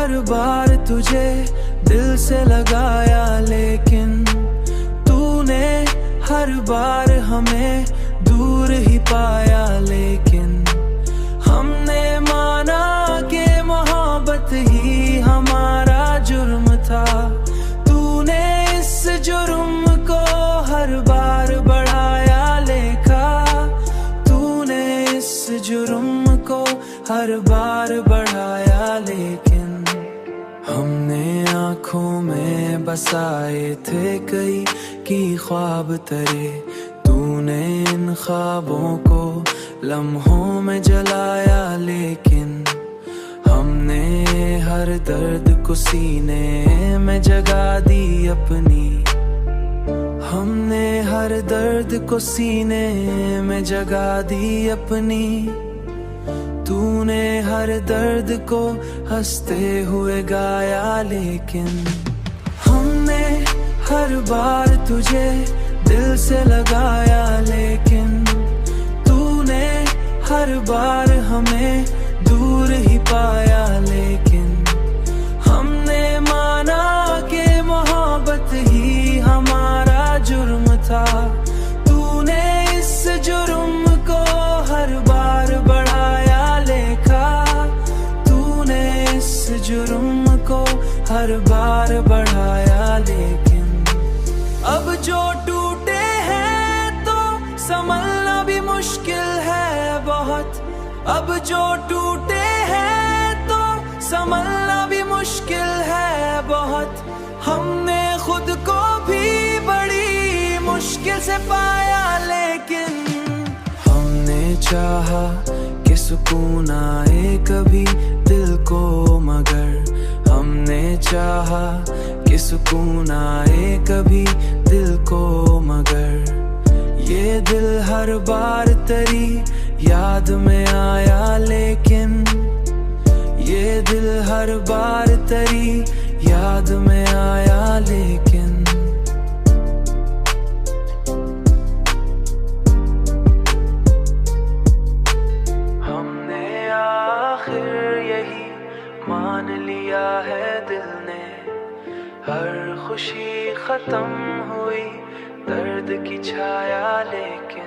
हर बार तुझे दिल से लगाया, लेकिन तूने हर बार हमें दूर ही पाया। लेकिन हमने माना कि मोहब्बत ही हमारा जुर्म था। तूने इस जुर्म को हर बार बढ़ाया लेखा। तूने इस जुर्म को हर बार बढ़ाया, लेकिन हमने आँखों में बसाए थे कई की ख्वाब तेरे। तूने इन ख्वाबों को लम्हों में जलाया, लेकिन हमने हर दर्द को सीने में जगा दी अपनी। हमने हर दर्द को सीने में जगा दी अपनी। तूने हर दर्द को हंसते हुए गाया, लेकिन हमने हर बार तुझे दिल से लगाया, लेकिन तूने हर बार हमें दूर ही पाया। लेकिन हमने माना कि मोहब्बत ही हमारा जुर्म था। तूने इस जुर्म को हर बार बढ़ाया लेखा। तूने इस जुर्म को हर बार बढ़ाया, लेकिन अब जो टूटे हैं तो संभलना भी मुश्किल है बहुत। अब जो टूटे हैं तो संभलना भी मुश्किल है बहुत। हमने खुद को भी बड़ी मुश्किल से पाया, लेकिन हमने चाहा कि सुकून आए कभी दिल को, मगर हमने चाहा कि सुकून आए कभी दिल को, मगर ये दिल हर बार तेरी याद में आया। लेकिन ये दिल हर बार तेरी याद में आया, लेकिन हमने आखिर यही मान लिया है दिल ने। हर खुशी खत्म हुई दर्द की छाया, लेकिन